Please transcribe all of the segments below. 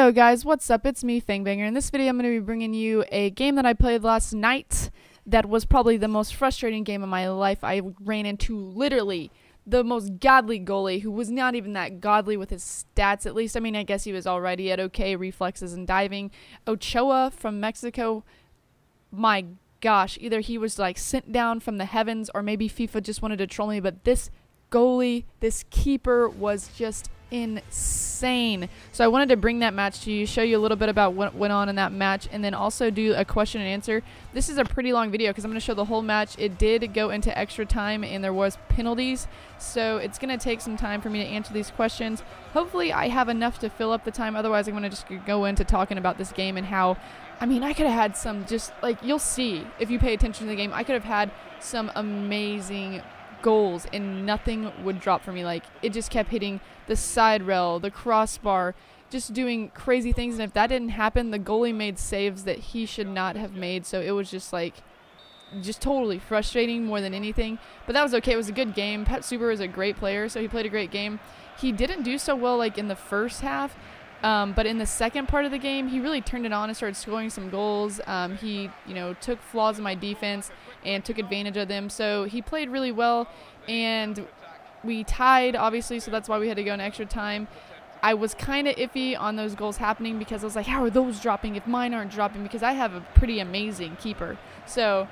Yo guys, what's up? It's me, Fangbanger. In this video, I'm going to be bringing you a game that I played last night that was probably the most frustrating game of my life. I ran into literally the most godly goalie who was not even that godly with his stats, at least. I mean, I guess he was alright. He had okay reflexes and diving. Ochoa from Mexico, my gosh, either he was like sent down from the heavens or maybe FIFA just wanted to troll me, but this goalie, this keeper was just insane. So I wanted to bring that match to you, show you a little bit about what went on in that match, and then also do a question and answer. This is a pretty long video because I'm going to show the whole match. It did go into extra time and there was penalties, so it's going to take some time for me to answer these questions. Hopefully I have enough to fill up the time, otherwise I'm going to just go into talking about this game and how, I mean, I could have had some, just like, you'll see if you pay attention to the game, I could have had some amazing goals and nothing would drop for me. Like, it just kept hitting the side rail, the crossbar, just doing crazy things, and if that didn't happen, the goalie made saves that he should not have made. So it was just like, just totally frustrating more than anything, but that was okay. It was a good game. Pat Super is a great player, so he played a great game. He didn't do so well like in the first half, but in the second part of the game, he really turned it on and started scoring some goals. He, took flaws in my defense and took advantage of them. So he played really well, and we tied, obviously, so that's why we had to go in extra time. I was kind of iffy on those goals happening because I was like, how are those dropping if mine aren't dropping? Because I have a pretty amazing keeper. So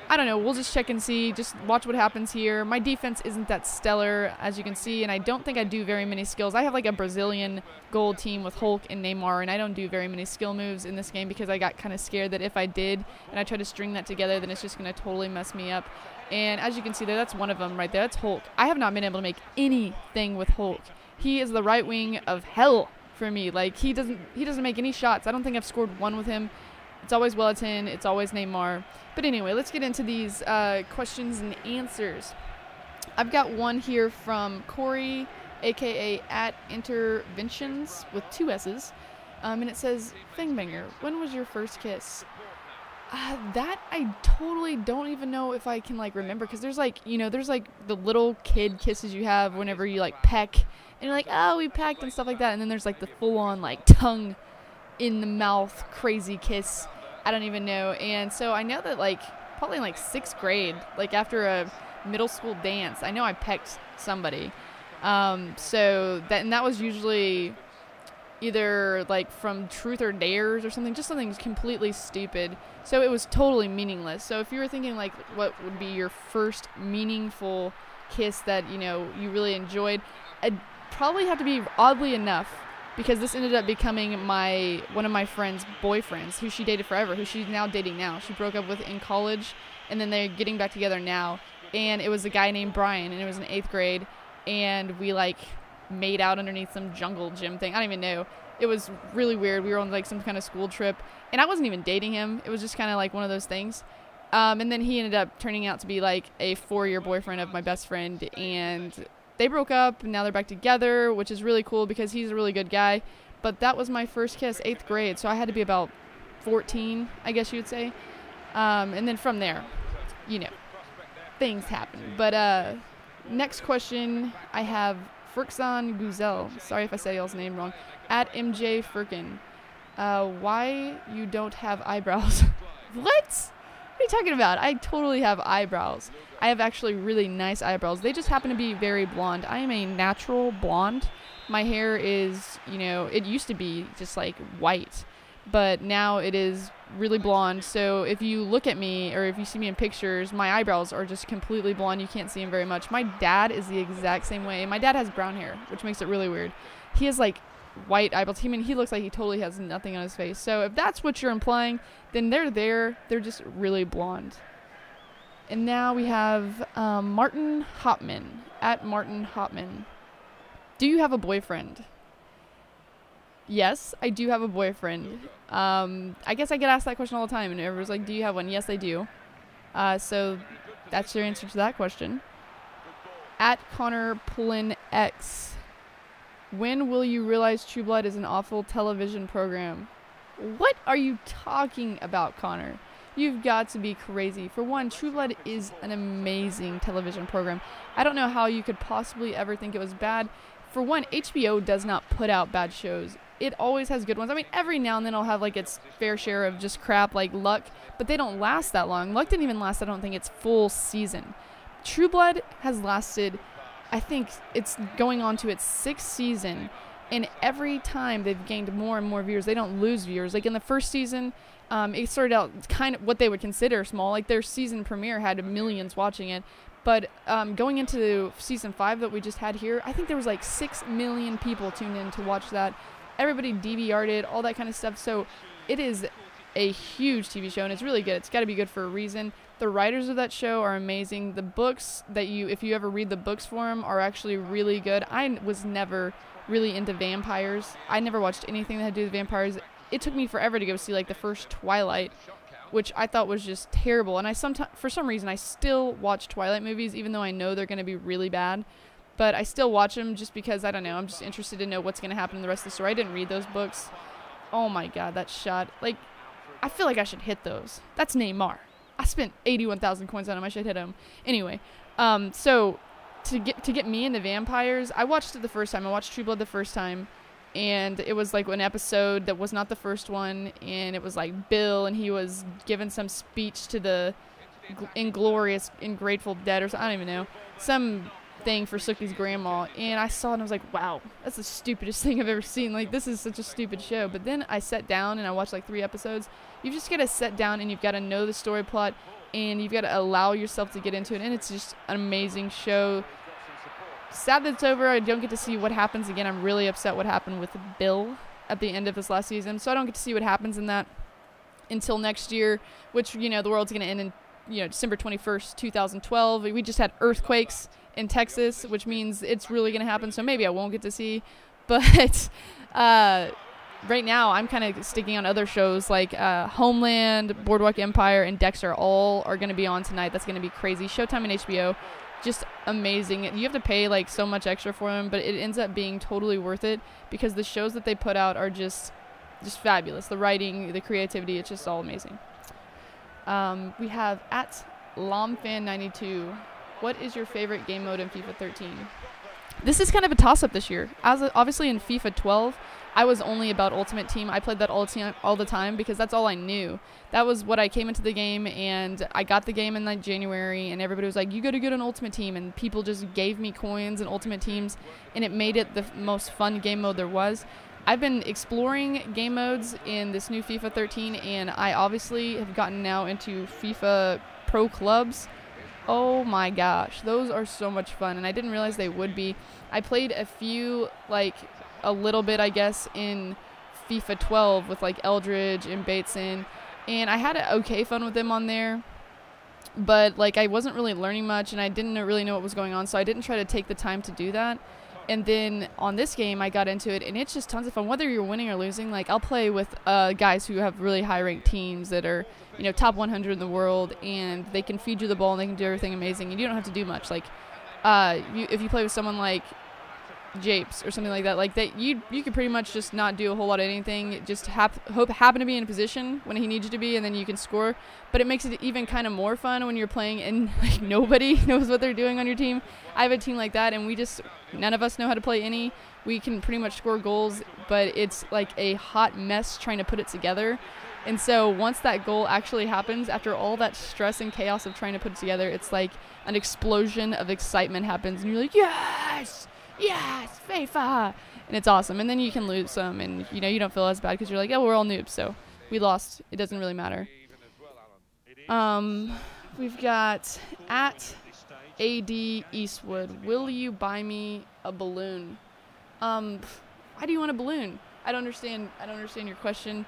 I don't know. We'll just check and see. Just watch what happens here. My defense isn't that stellar, as you can see, and I don't think I do very many skills. I have like a Brazilian gold team with Hulk and Neymar, and I don't do very many skill moves in this game because I got kind of scared that if I did and I tried to string that together, then it's just going to totally mess me up. And as you can see there, that's one of them right there. That's Hulk. I have not been able to make anything with Hulk. He is the right wing of hell for me. Like, he doesn't make any shots. I don't think I've scored one with him. It's always Wellington. It's always Neymar. But anyway, let's get into these questions and answers. I've got one here from Corey, a.k.a. @interventions with 2 S's. And it says, Fangbanger, when was your first kiss? That I totally don't even know if I can like remember, because there's like, there's like the little kid kisses you have whenever you like peck and you're like, oh, we pecked and stuff like that, and then there's like the full-on like tongue in the mouth crazy kiss. I don't even know. And so I know that like probably in like 6th grade, like after a middle school dance, I know I pecked somebody. So that was usually either like from Truth or Dares or something, just something completely stupid. So it was totally meaningless. So if you were thinking like what would be your first meaningful kiss that, you really enjoyed, I'd probably have to be, oddly enough, because this ended up becoming one of my friend's boyfriends, who she dated forever, who she's now dating now. She broke up with in college, and then they're getting back together now. And it was a guy named Brian, and it was in 8th grade, and we like made out underneath some jungle gym thing. I don't even know. It was really weird. We were on like some kind of school trip, and I wasn't even dating him. It was just kind of like one of those things. And then he ended up turning out to be like a 4-year boyfriend of my best friend, and they broke up, and now they're back together, which is really cool because he's a really good guy. But that was my first kiss, 8th grade, so I had to be about 14, I guess you would say. And then from there, things happen. But next question, I have Frixon Guzel. Sorry if I say y'all's name wrong. @MJ Firkin. Why you don't have eyebrows? What? What are you talking about? I totally have eyebrows. I have actually really nice eyebrows. They just happen to be very blonde. I am a natural blonde. My hair is, it used to be just like white, but now it is really blonde. So if you look at me or if you see me in pictures, my eyebrows are just completely blonde. You can't see them very much. My dad is the exact same way. My dad has brown hair, which makes it really weird. He has like white eyebrows. He looks like he totally has nothing on his face. So if that's what you're implying, then they're just really blonde. And now we have Martin Hopman, @Martin Hopman. Do you have a boyfriend? Yes, I do have a boyfriend. I guess I get asked that question all the time, and everyone's like, do you have one? Yes, I do. So that's your answer to that question. @Connor Pullen X. When will you realize True Blood is an awful television program? What are you talking about, Connor? You've got to be crazy. For one, True Blood is an amazing television program. I don't know how you could possibly ever think it was bad. for one, HBO does not put out bad shows. It always has good ones. I mean, every now and then it'll have like its fair share of just crap like Luck, but they don't last that long. Luck didn't even last, I don't think, its full season. True Blood has lasted, I think it's going on to its 6th season, and every time they've gained more and more viewers. They don't lose viewers. Like in the first season, it started out kind of what they would consider small. Like their season premiere had millions watching it. But going into season 5 that we just had here, I think there was like 6 million people tuned in to watch that. Everybody DVR'd it, all that kind of stuff. So it is a huge TV show, and it's really good. It's got to be good for a reason. The writers of that show are amazing. The books that if you ever read the books for them, are actually really good. I was never really into vampires. I never watched anything that had to do with vampires. It took me forever to go see like the first Twilight, which I thought was just terrible. And for some reason, I still watch Twilight movies, even though I know they're going to be really bad. But I still watch them just because, I don't know, I'm just interested to know what's going to happen in the rest of the story. I didn't read those books. Oh my God, that shot. Like, I feel like I should hit those. That's Neymar. I spent 81,000 coins on him. I should hit him. Anyway, so to get me into vampires, I watched it the first time. I watched True Blood the first time. And it was like an episode that was not the first one. And it was like Bill, and he was giving some speech to the inglorious, Grateful Dead, or something. I don't even know. Some thing for Sookie's grandma, and I saw it and I was like, wow, that's the stupidest thing I've ever seen. Like, this is such a stupid show. But then I sat down and I watched like 3 episodes. You just got to sit down and you've got to know the story plot, and you've got to allow yourself to get into it, and it's just an amazing show. Sad that it's over. I don't get to see what happens again. I'm really upset what happened with Bill at the end of this last season, so I don't get to see what happens in that until next year, which, you know, the world's going to end in, you know, December 21st, 2012. We just had earthquakes in Texas, which means it's really going to happen, so maybe I won't get to see. But right now I'm kind of sticking on other shows like Homeland, Boardwalk Empire, and Dexter. All are going to be on tonight. That's going to be crazy. Showtime and HBO, just amazing. You have to pay like so much extra for them, but it ends up being totally worth it because the shows that they put out are just fabulous. The writing, the creativity, it's just all amazing. We have at LomFan92. What is your favorite game mode in FIFA 13? This is kind of a toss-up this year. Obviously in FIFA 12, I was only about Ultimate Team. I played that all the time because that's all I knew. That was what I came into the game, and I got the game in like January, and everybody was like, you got to get an Ultimate Team, and people just gave me coins and Ultimate Teams, and it made it the most fun game mode there was. I've been exploring game modes in this new FIFA 13, and I obviously have gotten now into FIFA Pro Clubs. Oh my gosh, those are so much fun, and I didn't realize they would be. I played a few, like a little bit, I guess, in FIFA 12 with like Eldridge and Bateson, and I had okay fun with them on there, but like I wasn't really learning much, and I didn't really know what was going on, so I didn't try to take the time to do that. And then on this game, I got into it, and it's just tons of fun. Whether you're winning or losing, like I'll play with guys who have really high-ranked teams that are, you know, top 100 in the world, and they can feed you the ball and they can do everything amazing, and you don't have to do much. Like, if you play with someone like Japes or something like that, you could pretty much just not do a whole lot of anything. Just happen to be in a position when he needs you to be, and then you can score. But it makes it even kind of more fun when you're playing and like nobody knows what they're doing on your team. I have a team like that, and none of us know how to play any. We can pretty much score goals, but it's like a hot mess trying to put it together. And so once that goal actually happens, after all that stress and chaos of trying to put it together, it's like an explosion of excitement happens, and you're like, yes, yes, FIFA, and it's awesome. And then you can lose some, and you know, you don't feel as bad because you're like, oh, we're all noobs, so we lost. It doesn't really matter. We've got at AD Eastwood. Will you buy me a balloon? Why do you want a balloon? I don't understand your question.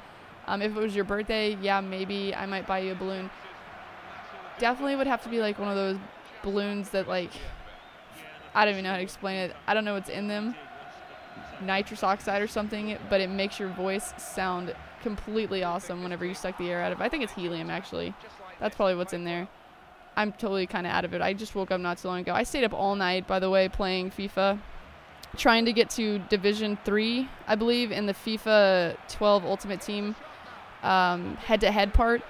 If it was your birthday, yeah, maybe I might buy you a balloon. Definitely would have to be like one of those balloons that, like, I don't even know how to explain it. I don't know what's in them. Nitrous oxide or something, but it makes your voice sound completely awesome whenever you suck the air out of it. I think it's helium, actually. That's probably what's in there. I'm totally kind of out of it. I just woke up not so long ago. I stayed up all night, by the way, playing FIFA, trying to get to Division 3, I believe, in the FIFA 12 Ultimate Team head-to-head part,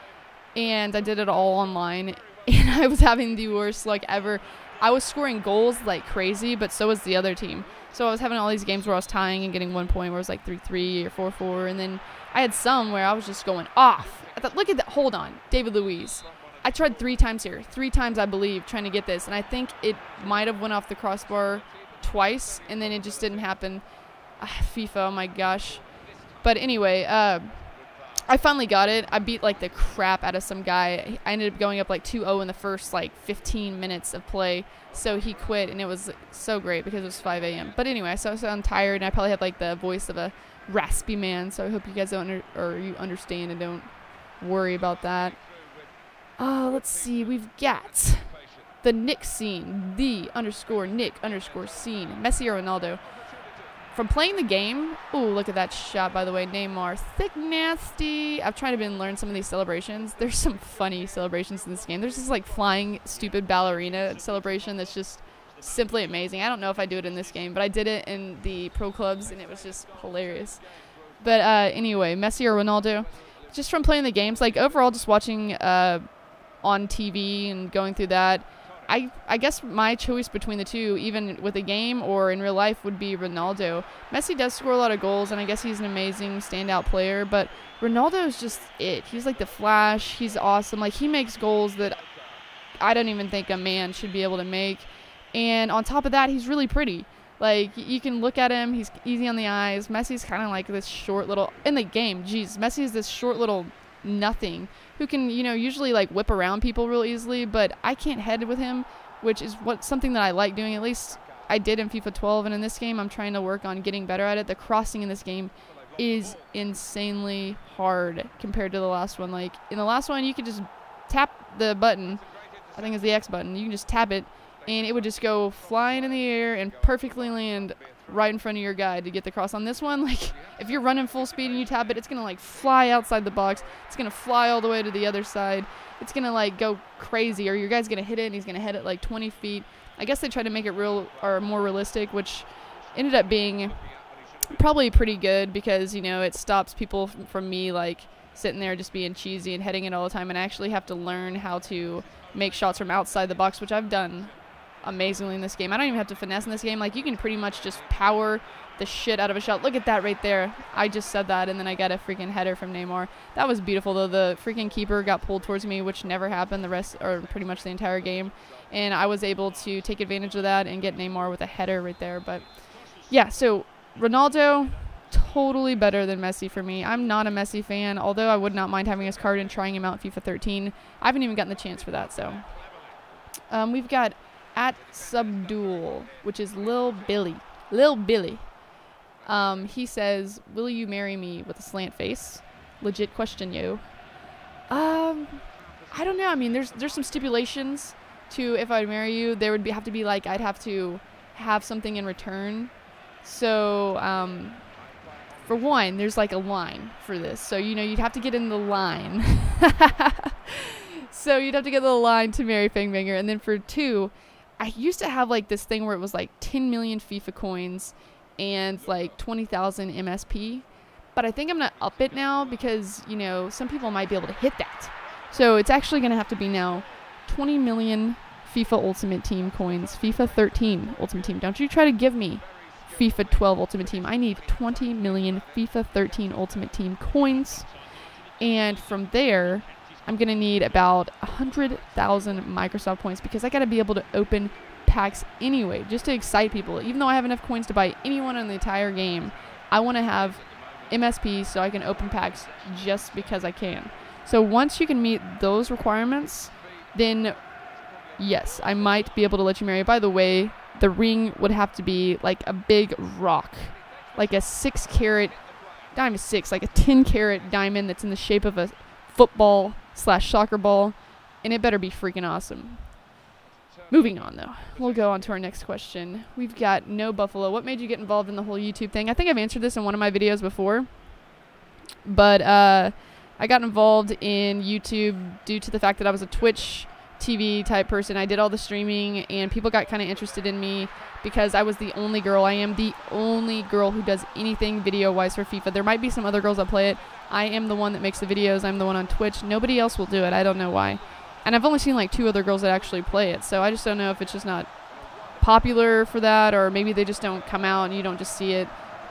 and I did it all online. and I was having the worst luck ever. I was scoring goals like crazy, but so was the other team. So I was having all these games where I was tying and getting 1 point where it was like 3-3 or 4-4, and then I had some where I was just going off. I thought, look at that. Hold on, David Luiz. I tried 3 times here. 3 times, I believe, trying to get this. And I think it might have went off the crossbar twice, and then it just didn't happen. FIFA, oh my gosh. But anyway, I finally got it. I beat, like, the crap out of some guy. I ended up going up, like, 2-0 in the first, like, 15 minutes of play. So he quit, and it was so great because it was 5 a.m. But anyway, so I sound tired, and I probably have, like, the voice of a raspy man. So I hope you guys don't you understand and don't worry about that. Let's see. We've got the Nick scene. The _Nick_scene. Messi or Ronaldo. From playing the game, ooh, look at that shot, by the way. Neymar, thick, nasty. I've tried to learn some of these celebrations. There's some funny celebrations in this game. There's this, like, flying, stupid ballerina celebration that's just simply amazing. I don't know if I do it in this game, but I did it in the pro clubs, and it was just hilarious. But anyway, Messi or Ronaldo. Just from playing the games, like, overall, just watching on TV and going through that, I guess my choice between the two, even with a game or in real life, would be Ronaldo. Messi does score a lot of goals, and I guess he's an amazing standout player, but Ronaldo is just it. He's like the Flash. He's awesome. Like, he makes goals that I don't even think a man should be able to make. And on top of that, he's really pretty. Like, you can look at him. He's easy on the eyes. Messi's kind of like this short little, in the game, geez, Messi is this short little nothing who can, you know, usually like whip around people real easily, but I can't head with him, which is something that I like doing. At least I did in FIFA 12, and in this game I'm trying to work on getting better at it. The crossing in this game is insanely hard compared to the last one. Like, in the last one, you could just tap the button, I think it's the X button, you can just tap it and it would just go flying in the air and perfectly land right in front of your guy to get the cross. On this one, like, if you're running full speed and you tap it, it's gonna like fly outside the box. It's gonna fly all the way to the other side. It's gonna like go crazy, or your guy's gonna hit it and he's gonna hit it like 20 feet. I guess they tried to make it real or more realistic, which ended up being probably pretty good because, you know, it stops people from me like sitting there just being cheesy and heading it all the time, and I actually have to learn how to make shots from outside the box, which I've done amazingly in this game. I don't even have to finesse in this game. Like, you can pretty much just power the shit out of a shot. Look at that right there. I just said that, and then I got a freaking header from Neymar. That was beautiful, though. The freaking keeper got pulled towards me, which never happened the rest, or pretty much the entire game, and I was able to take advantage of that and get Neymar with a header right there. But yeah, so Ronaldo, totally better than Messi for me. I'm not a Messi fan, although I would not mind having his card and trying him out in FIFA 13. I haven't even gotten the chance for that. So we've got at Subdual, which is Lil Billy. He says, will you marry me, with a slant face? Legit question, yo. I don't know. I mean, there's some stipulations to if I'd marry you. There would have to be like, I'd have to have something in return. So for one, there's like a line for this. So, you know, you'd have to get in the line. So you'd have to get in the line to marry Fangbanger. And then for two, I used to have like this thing where it was like 10 million FIFA coins and like 20,000 MSP. But I think I'm going to up it now because, you know, some people might be able to hit that. So it's actually going to have to be now 20 million FIFA Ultimate Team coins. FIFA 13 Ultimate Team. Don't you try to give me FIFA 12 Ultimate Team. I need 20 million FIFA 13 Ultimate Team coins. And from there, I'm going to need about 100,000 Microsoft points because I got to be able to open packs anyway, just to excite people. Even though I have enough coins to buy anyone in the entire game, I want to have MSP so I can open packs just because I can. So once you can meet those requirements, then yes, I might be able to let you marry. By the way, the ring would have to be like a big rock, like a 6-carat diamond, like a 10-carat diamond that's in the shape of a football/soccer ball, and it better be freaking awesome. Moving on, though. We'll go on to our next question. We've got No Buffalo. What made you get involved in the whole YouTube thing? I think I've answered this in one of my videos before, but I got involved in YouTube due to the fact that I was a Twitch TV type person. I did all the streaming, and people got kind of interested in me because I was the only girl. I am the only girl who does anything video-wise for FIFA. There might be some other girls that play it. I am the one that makes the videos. I'm the one on Twitch. Nobody else will do it. I don't know why. And I've only seen like 2 other girls that actually play it, so I just don't know if it's just not popular for that, or maybe they just don't come out and you don't just see it.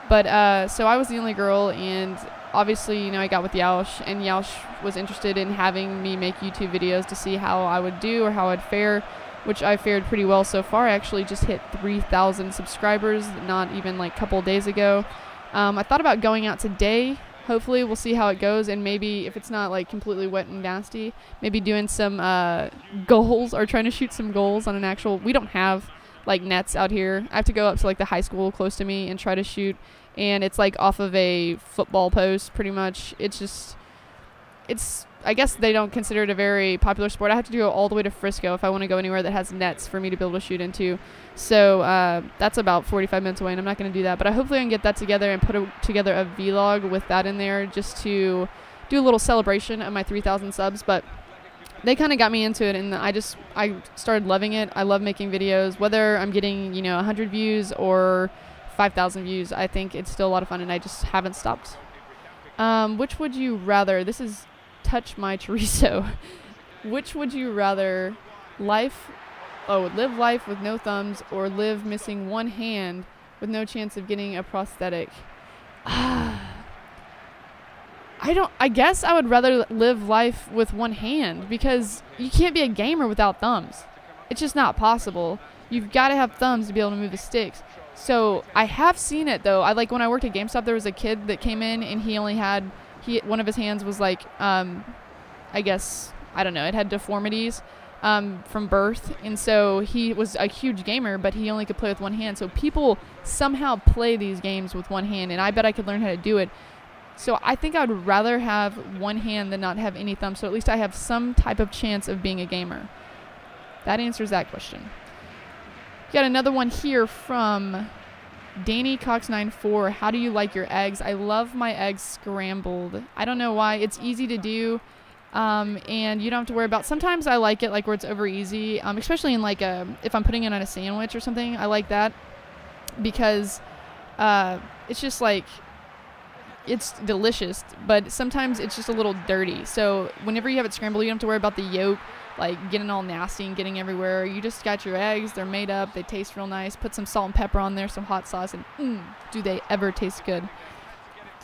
But so I was the only girl, and obviously, you know, I got with Yaush, and Yaush was interested in having me make YouTube videos to see how I would do or how I'd fare, which I fared pretty well so far. I actually just hit 3,000 subscribers not even like a couple days ago. I thought about going out today. Hopefully we'll see how it goes, and maybe if it's not like completely wet and nasty, maybe doing some goals or trying to shoot some goals on an actual, we don't have like nets out here. I have to go up to like the high school close to me and try to shoot, and it's like off of a football post pretty much. It's I guess they don't consider it a very popular sport. I have to go all the way to Frisco if I want to go anywhere that has nets for me to be able to shoot into. So that's about 45 minutes away, and I'm not going to do that. But hopefully I can get that together and put together a vlog with that in there, just to do a little celebration of my 3,000 subs. But they kind of got me into it, and I started loving it. I love making videos, whether I'm getting 100 views or 5,000 views. I think it's still a lot of fun, and I just haven't stopped. Which would you rather? This is touch my chorizo. Which would you rather, live life with no thumbs, or live missing one hand with no chance of getting a prosthetic? I guess I would rather live life with one hand, because you can't be a gamer without thumbs. It's just not possible. You've got to have thumbs to be able to move the sticks. So I have seen it though. When I worked at GameStop, there was a kid that came in, and he only had one of his hands was like, I guess, I don't know, it had deformities from birth, and so he was a huge gamer, but he only could play with one hand. So people somehow play these games with one hand, and I bet I could learn how to do it. So I think I would rather have one hand than not have any thumbs, so at least I have some type of chance of being a gamer. That answers that question. Got another one here from Danny Cox 94. How do you like your eggs? I love my eggs scrambled. I don't know why. It's easy to do, and you don't have to worry about. Sometimes I like it like where it's over easy, especially in like if I'm putting it on a sandwich or something. I like that because it's just like, it's delicious, but sometimes it's just a little dirty. So whenever you have it scrambled, you don't have to worry about the yolk like getting all nasty and getting everywhere. You just got your eggs, they're made up, they taste real nice. Put some salt and pepper on there, some hot sauce, and do they ever taste good.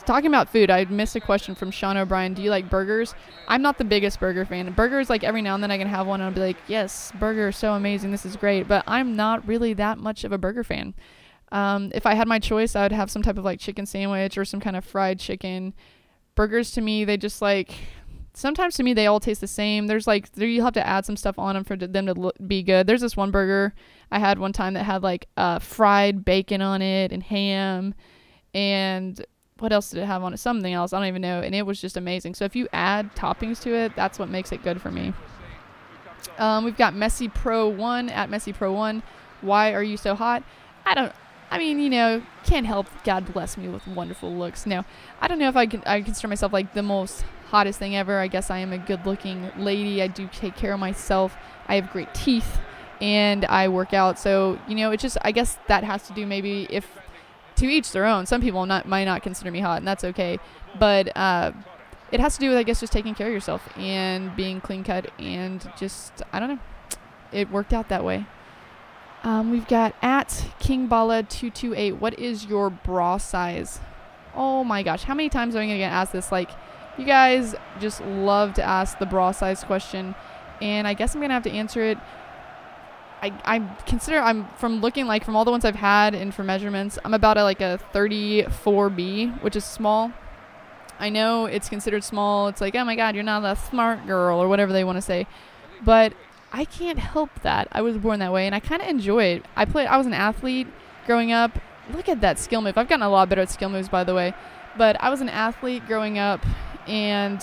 Talking about food, I missed a question from Sean O'Brien. Do you like burgers? I'm not the biggest burger fan. Burgers, like every now and then I can have one and I'll be like, yes, burger is so amazing, this is great, but I'm not really that much of a burger fan. If I had my choice, I would have some type of like chicken sandwich or some kind of fried chicken. Burgers to me, they just like, sometimes to me they all taste the same. You'll have to add some stuff on them for them to be good. There's this one burger I had one time that had like fried bacon on it and ham, and what else did it have on it? Something else, I don't even know, and it was just amazing. So if you add toppings to it, that's what makes it good for me. We've got Messi Pro 1 at Messi Pro 1. Why are you so hot? Can't help, God bless me with wonderful looks. No, I don't know if I consider myself like the most hottest thing ever. I guess I am a good looking lady. I do take care of myself. I have great teeth, and I work out. So, it's just, I guess that has to do, maybe, if to each their own. Some people might not consider me hot, and that's okay. But it has to do with, I guess, just taking care of yourself and being clean cut, and just, I don't know. It worked out that way. We've got at KingBala228. What is your bra size? Oh my gosh, how many times am I going to get asked this? Like, you guys just love to ask the bra size question, and I guess I'm going to have to answer it. From all the ones I've had and for measurements, I'm about a 34B, which is small. I know it's considered small. It's like, oh my God, you're not a smart girl, or whatever they want to say. But I can't help that. I was born that way, and I kind of enjoy it. I was an athlete growing up. Look at that skill move. I've gotten a lot better at skill moves, by the way. But I was an athlete growing up, and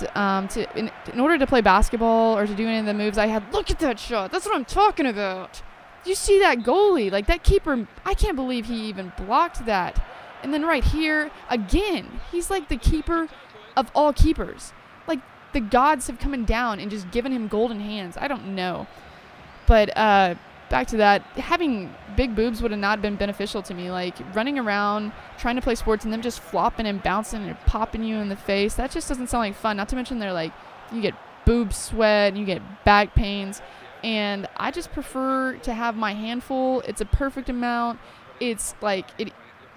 in order to play basketball or to do any of the moves, I had, look at that shot. That's what I'm talking about. You see that goalie? Like, that keeper, I can't believe he even blocked that. And then right here, again, he's like the keeper of all keepers. Like, the gods have come down and just given him golden hands. I don't know. But back to that, having big boobs would have not been beneficial to me. Like, running around, trying to play sports, and them just flopping and bouncing and popping you in the face, that just doesn't sound like fun. Not to mention they're like, you get boob sweat and you get back pains. And I just prefer to have my handful. It's a perfect amount. It's like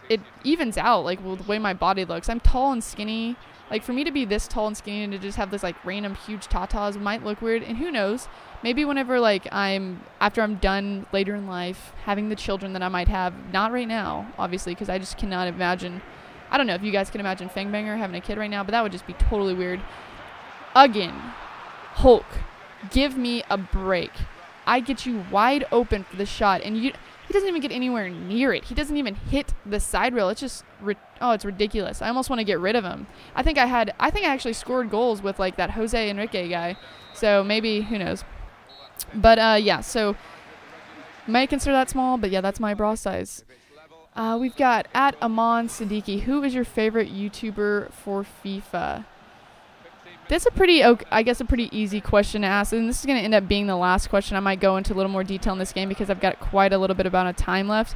it evens out like with the way my body looks. I'm tall and skinny. Like for me to be this tall and skinny and to just have this like random huge tatas might look weird. And who knows? Maybe whenever like after I'm done later in life having the children that I might have. Not right now, obviously, because I just cannot imagine. I don't know if you guys can imagine Fangbanger having a kid right now, but that would just be totally weird. Again, Hulk, give me a break. I get you wide open for the shot, and he doesn't even get anywhere near it. He doesn't even hit the side rail. It's just, it's ridiculous. I almost want to get rid of him. I think I actually scored goals with like that Jose Enrique guy. So maybe, who knows. But yeah, so might consider that small, but yeah, that's my bra size. We've got at Aman Siddiqui. Who is your favorite YouTuber for FIFA? That's a pretty easy question to ask, and this is going to end up being the last question. I might go into a little more detail in this game because I've got quite a little bit amount of time left.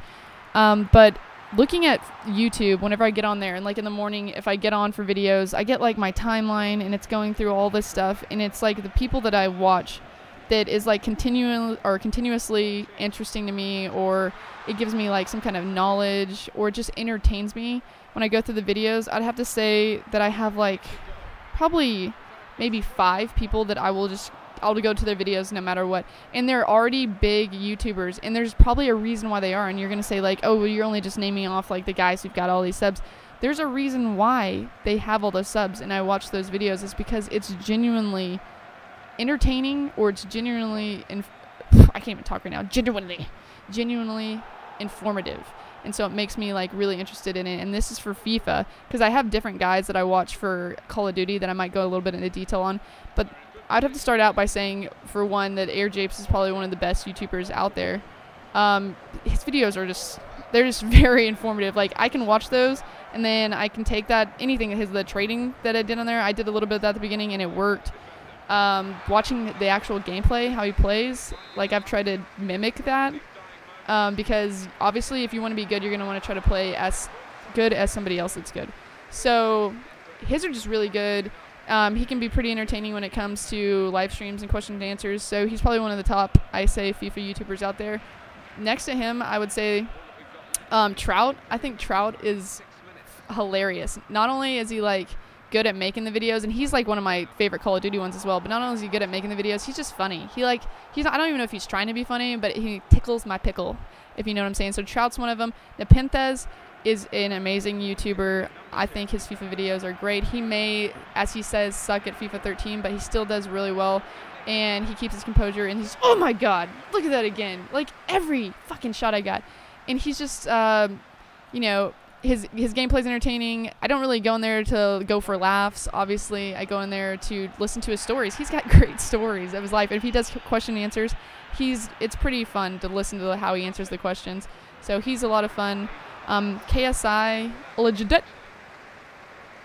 But looking at YouTube, whenever I get on there, and like in the morning, if I get on for videos, I get like my timeline, and it's going through all this stuff, and it's like the people that I watch that is like continuously interesting to me, or it gives me like some kind of knowledge, or it just entertains me when I go through the videos. I'd have to say that I have like probably maybe 5 people that I'll go to their videos no matter what, and they're already big YouTubers, and there's probably a reason why they are. And you're gonna say like, oh, well, you're only just naming off like the guys who've got all these subs. There's a reason why they have all those subs, and I watch those videos. It's because it's genuinely entertaining, or it's genuinely I can't even talk right now. Genuinely informative. And so it makes me like really interested in it. And this is for FIFA, because I have different guys that I watch for Call of Duty that I might go a little bit into detail on. But I'd have to start out by saying, for one, that Air Japes is probably one of the best YouTubers out there. His videos are they're just very informative. Like I can watch those, and then I can take the trading that I did on there. I did a little bit of that at the beginning, and it worked. Watching the actual gameplay, how he plays, like I've tried to mimic that. Because obviously if you want to be good, you're going to want to try to play as good as somebody else that's good. So his are just really good. He can be pretty entertaining when it comes to live streams and question and answers. So he's probably one of the top, I say, FIFA YouTubers out there. Next to him, I would say Trout. I think Trout is hilarious. Not only is he like good at making the videos, and he's like one of my favorite Call of Duty ones as well, but not only is he good at making the videos, he's just funny. I don't even know if he's trying to be funny, but he tickles my pickle, if you know what I'm saying. So Trout's one of them. Nepenthes is an amazing YouTuber. I think his FIFA videos are great. He may, as he says, suck at FIFA 13, but he still does really well, and he keeps his composure, and he's, oh my god, look at that again, like every fucking shot I got. And he's just you know, his gameplay's entertaining. I don't really go in there to go for laughs. Obviously, I go in there to listen to his stories. He's got great stories of his life. And if he does question and answers, it's pretty fun to listen to how he answers the questions. So he's a lot of fun. KSI, legit,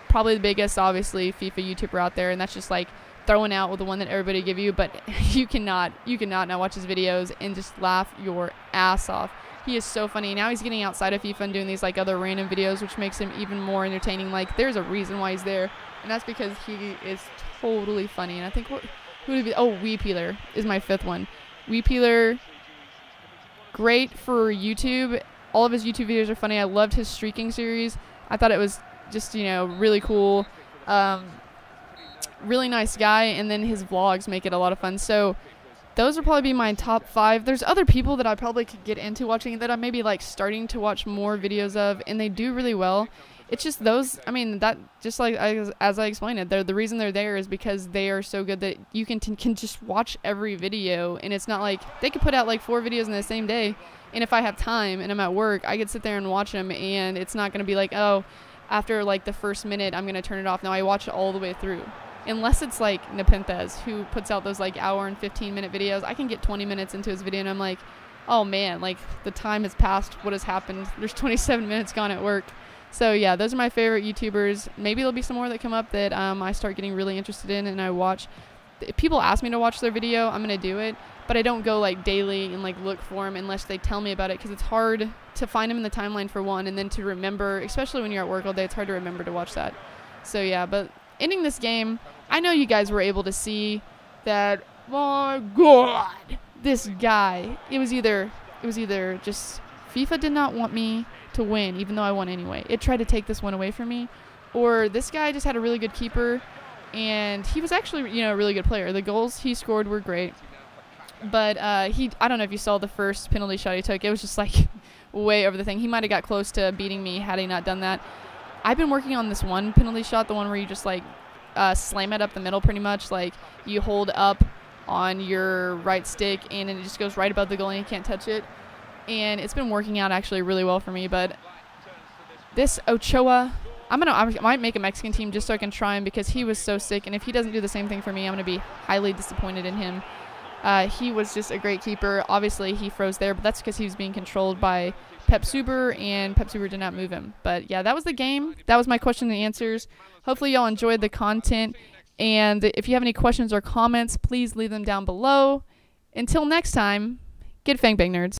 probably the biggest, obviously, FIFA YouTuber out there, and that's just like throwing out with the one that everybody give you. But you cannot not watch his videos and just laugh your ass off. He is so funny. Now he's getting outside of FIFA and doing these like other random videos, which makes him even more entertaining. Like there's a reason why he's there, and that's because he is totally funny. And I think who would it be? Oh, Wee Peeler is my 5th one. Wee Peeler, great for YouTube. All of his YouTube videos are funny. I loved his streaking series. I thought it was just, you know, really cool. Really nice guy, and then his vlogs make it a lot of fun. So those would probably be my top 5. There's other people that I probably could get into watching that I'm maybe like starting to watch more videos of, and they do really well. It's just those, I mean, that just like as I explained it, the reason they're there is because they are so good that you can just watch every video, and it's not like they could put out like 4 videos in the same day, and if I have time and I'm at work, I could sit there and watch them, and it's not going to be like, oh, after like the first minute, I'm going to turn it off. No, I watch it all the way through. Unless it's like Nepenthes, who puts out those like hour and 15-minute videos. I can get 20 minutes into his video and I'm like, oh man, like the time has passed. What has happened? There's 27 minutes gone at work. So yeah, those are my favorite YouTubers. Maybe there'll be some more that come up that I start getting really interested in and I watch. If people ask me to watch their video, I'm going to do it. But I don't go like daily and like look for them unless they tell me about it, because it's hard to find them in the timeline for one, and then to remember, especially when you're at work all day, it's hard to remember to watch that. So yeah, but ending this game, I know you guys were able to see that, my God, this guy. It was either just FIFA did not want me to win, even though I won anyway. It tried to take this one away from me, or this guy just had a really good keeper, and he was actually, a really good player. The goals he scored were great, but I don't know if you saw the first penalty shot he took. It was just like way over the thing. He might have got close to beating me had he not done that. I've been working on this one penalty shot, the one where you just like slam it up the middle, pretty much. Like you hold up on your right stick and it just goes right above the goalie and you can't touch it. And it's been working out actually really well for me. But this Ochoa, I might make a Mexican team just so I can try him, because he was so sick. And if he doesn't do the same thing for me, I'm going to be highly disappointed in him. He was just a great keeper. Obviously, he froze there, but that's because he was being controlled by Pep Suber, and Pep Suber did not move him. But yeah, that was the game. That was my question and answers. Hopefully, y'all enjoyed the content. And if you have any questions or comments, please leave them down below. Until next time, get Fang Bang Nerds.